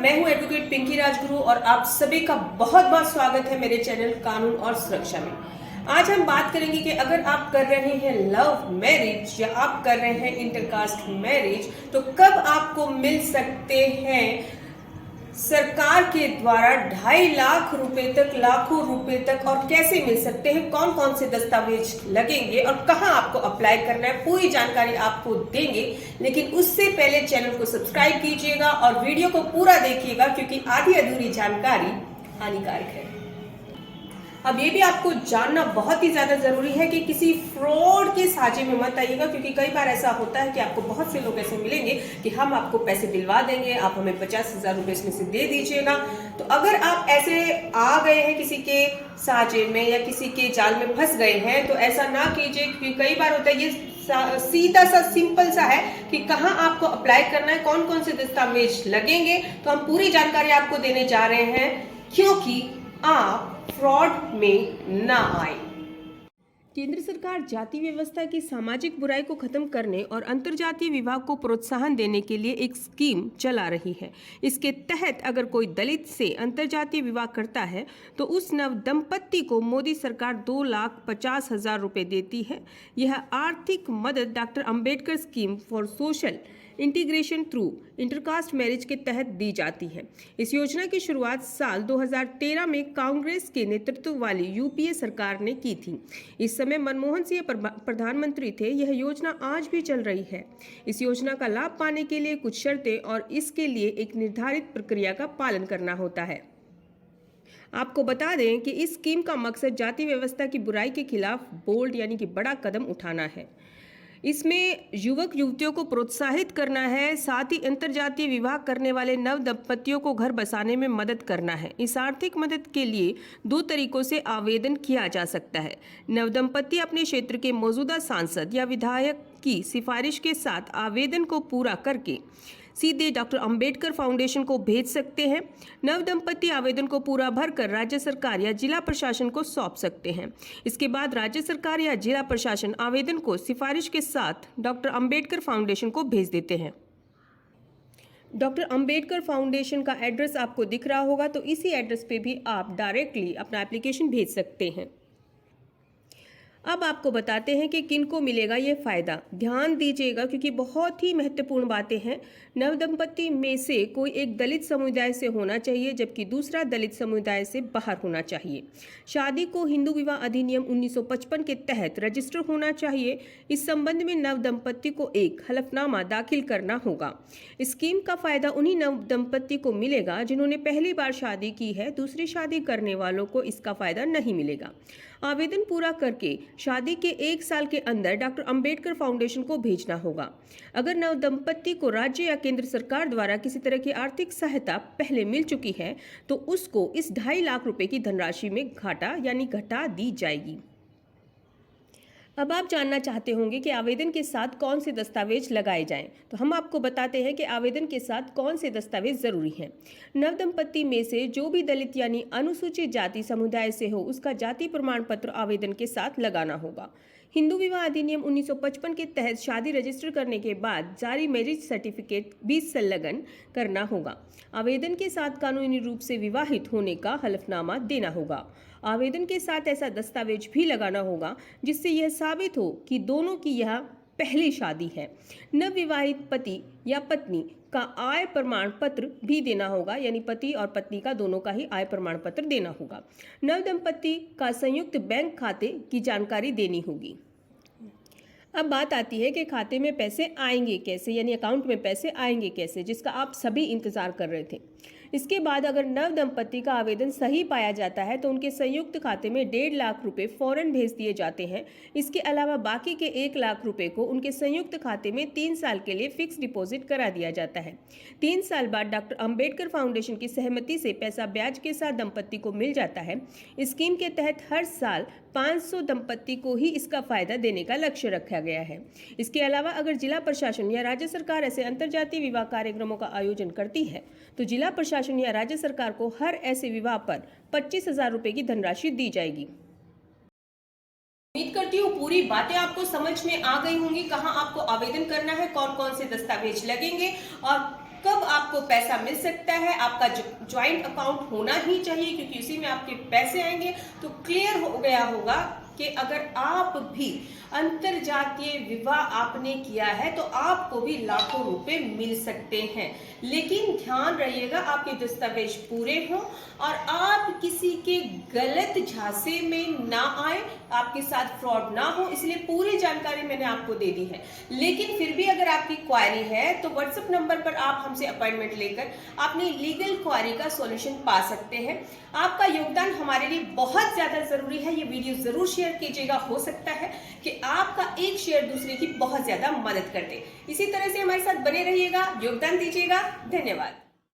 मैं हूं एडवोकेट पिंकी राजगुरु और आप सभी का बहुत बहुत स्वागत है मेरे चैनल कानून और सुरक्षा में। आज हम बात करेंगे कि अगर आप कर रहे हैं लव मैरिज या आप कर रहे हैं इंटरकास्ट मैरिज तो कब आपको मिल सकते हैं सरकार के द्वारा 2.5 लाख रुपए तक, लाखों रुपए तक, और कैसे मिल सकते हैं, कौन कौन से दस्तावेज लगेंगे और कहां आपको अप्लाई करना है, पूरी जानकारी आपको देंगे। लेकिन उससे पहले चैनल को सब्सक्राइब कीजिएगा और वीडियो को पूरा देखिएगा क्योंकि आधी अधूरी जानकारी हानिकारक है। अब ये भी आपको जानना बहुत ही ज्यादा जरूरी है कि किसी फ्रॉड के साझे में मत आइएगा, क्योंकि कई बार ऐसा होता है कि आपको बहुत से लोग ऐसे मिलेंगे कि हम आपको पैसे दिलवा देंगे, आप हमें 50,000 रुपए इसमें से दे दीजिएगा। तो अगर आप ऐसे आ गए हैं किसी के साझे में या किसी के जाल में फंस गए हैं तो ऐसा ना कीजिए, क्योंकि कई बार होता है ये सीधा सा सिंपल सा है कि कहाँ आपको अप्लाई करना है, कौन कौन से दस्तावेज लगेंगे। तो हम पूरी जानकारी आपको देने जा रहे हैं क्योंकि आप फ्रॉड में ना आए। केंद्र सरकार जाति व्यवस्था की सामाजिक बुराई को खत्म करने और अंतर्जातीय विवाह को प्रोत्साहन देने के लिए एक स्कीम चला रही है। इसके तहत अगर कोई दलित से अंतर्जातीय विवाह करता है तो उस नव दंपत्ति को मोदी सरकार 2,50,000 रुपए देती है। यह आर्थिक मदद doctor Ambedkar scheme for social integration through intercaste marriage के तहत दी जाती है। इस योजना की शुरुआत साल 2013 में कांग्रेस के नेतृत्व वाली यूपीए सरकार ने की थी। इस समय मनमोहन सिंह प्रधानमंत्री थे। यह योजना आज भी चल रही है। इस योजना का लाभ पाने के लिए कुछ शर्तें और इसके लिए एक निर्धारित प्रक्रिया का पालन करना होता है। आपको बता दें कि इस स्कीम का मकसद जाति व्यवस्था की बुराई के खिलाफ बोल्ड यानी कि बड़ा कदम उठाना है। इसमें युवक युवतियों को प्रोत्साहित करना है, साथ ही अंतर्जातीय विवाह करने वाले नव दंपतियों को घर बसाने में मदद करना है। इस आर्थिक मदद के लिए 2 तरीकों से आवेदन किया जा सकता है। नव दंपति अपने क्षेत्र के मौजूदा सांसद या विधायक की सिफारिश के साथ आवेदन को पूरा करके सीधे डॉक्टर अंबेडकर फाउंडेशन को भेज सकते हैं। नव दंपति आवेदन को पूरा भरकर राज्य सरकार या जिला प्रशासन को सौंप सकते हैं। इसके बाद राज्य सरकार या जिला प्रशासन आवेदन को सिफारिश के साथ डॉक्टर अंबेडकर फाउंडेशन को भेज देते हैं। डॉक्टर अंबेडकर फाउंडेशन का एड्रेस आपको दिख रहा होगा, तो इसी एड्रेस पे भी आप डायरेक्टली अपना एप्लीकेशन भेज सकते हैं। अब आपको बताते हैं कि किन को मिलेगा ये फ़ायदा। ध्यान दीजिएगा क्योंकि बहुत ही महत्वपूर्ण बातें हैं। नव दंपति में से कोई एक दलित समुदाय से होना चाहिए जबकि दूसरा दलित समुदाय से बाहर होना चाहिए। शादी को हिंदू विवाह अधिनियम 1955 के तहत रजिस्टर होना चाहिए। इस संबंध में नव दंपति को एक हलफनामा दाखिल करना होगा। स्कीम का फ़ायदा उन्हीं नव दंपति को मिलेगा जिन्होंने पहली बार शादी की है। दूसरी शादी करने वालों को इसका फ़ायदा नहीं मिलेगा। आवेदन पूरा करके शादी के 1 साल के अंदर डॉक्टर अंबेडकर फाउंडेशन को भेजना होगा। अगर नव दंपति को राज्य या केंद्र सरकार द्वारा किसी तरह की आर्थिक सहायता पहले मिल चुकी है तो उसको इस 2.5 लाख रुपए की धनराशि में घटा दी जाएगी। अब आप जानना चाहते होंगे कि आवेदन के साथ कौन से दस्तावेज लगाए जाएं, तो हम आपको बताते हैं कि आवेदन के साथ कौन से दस्तावेज जरूरी हैं। नव दंपति में से जो भी दलित यानी अनुसूचित जाति समुदाय से हो उसका जाति प्रमाण पत्र आवेदन के साथ लगाना होगा। हिंदू विवाह अधिनियम 1955 के तहत शादी रजिस्टर करने के बाद जारी मैरिज सर्टिफिकेट भी संलग्न करना होगा। आवेदन के साथ कानूनी रूप से विवाहित होने का हलफनामा देना होगा। आवेदन के साथ ऐसा दस्तावेज भी लगाना होगा जिससे यह साबित हो कि दोनों की यह पहली शादी है। नवविवाहित पति या पत्नी का आय प्रमाण पत्र भी देना होगा, यानी पति और पत्नी का दोनों का ही आय प्रमाण पत्र देना होगा। नव दंपति का संयुक्त बैंक खाते की जानकारी देनी होगी। अब बात आती है कि खाते में पैसे आएंगे कैसे, यानी अकाउंट में पैसे आएंगे कैसे, जिसका आप सभी इंतजार कर रहे थे। इसके बाद अगर नव दंपति का आवेदन सही पाया जाता है तो उनके संयुक्त खाते में 1.5 लाख रुपए फौरन भेज दिए जाते हैं। इसके अलावा बाकी के 1 लाख रुपए को उनके संयुक्त खाते में 3 साल के लिए फिक्स डिपॉजिट करा दिया जाता है। 3 साल बाद डॉक्टर अंबेडकर फाउंडेशन की सहमति से पैसा ब्याज के साथ दंपति को मिल जाता है। स्कीम के तहत हर साल 500 दंपति को ही इसका फायदा देने का लक्ष्य रखा गया है। इसके अलावा अगर जिला प्रशासन या राज्य सरकार ऐसे अंतर्जातीय विवाह कार्यक्रमों का आयोजन करती है तो जिला प्रशासन या राज्य सरकार को हर ऐसे विवाह पर 25,000 रुपए की धनराशि दी जाएगी। उम्मीद करती हूँ पूरी बातें आपको समझ में आ गई होंगी, कहाँ आपको आवेदन करना है, कौन कौन से दस्तावेज लगेंगे और कब आपको पैसा मिल सकता है। आपका ज्वाइंट अकाउंट होना ही चाहिए क्योंकि उसी में आपके पैसे आएंगे। तो क्लियर हो गया होगा कि अगर आप भी अंतरजातीय विवाह आपने किया है तो आपको भी लाखों रुपए मिल सकते हैं। लेकिन ध्यान रहिएगा आपके दस्तावेज पूरे हों और आप किसी के गलत झांसे में ना आए, आपके साथ फ्रॉड ना हो। इसलिए पूरी जानकारी मैंने आपको दे दी है। लेकिन फिर भी अगर आपकी क्वारी है तो व्हाट्सएप नंबर पर आप हमसे अपॉइंटमेंट लेकर अपनी लीगल क्वारी का सॉल्यूशन पा सकते हैं। आपका योगदान हमारे लिए बहुत ज्यादा जरूरी है। ये वीडियो जरूर शेयर कीजिएगा। हो सकता है कि आपका एक शेयर दूसरे की बहुत ज्यादा मदद कर दे। इसी तरह से हमारे साथ बने रहिएगा, योगदान दीजिएगा। धन्यवाद।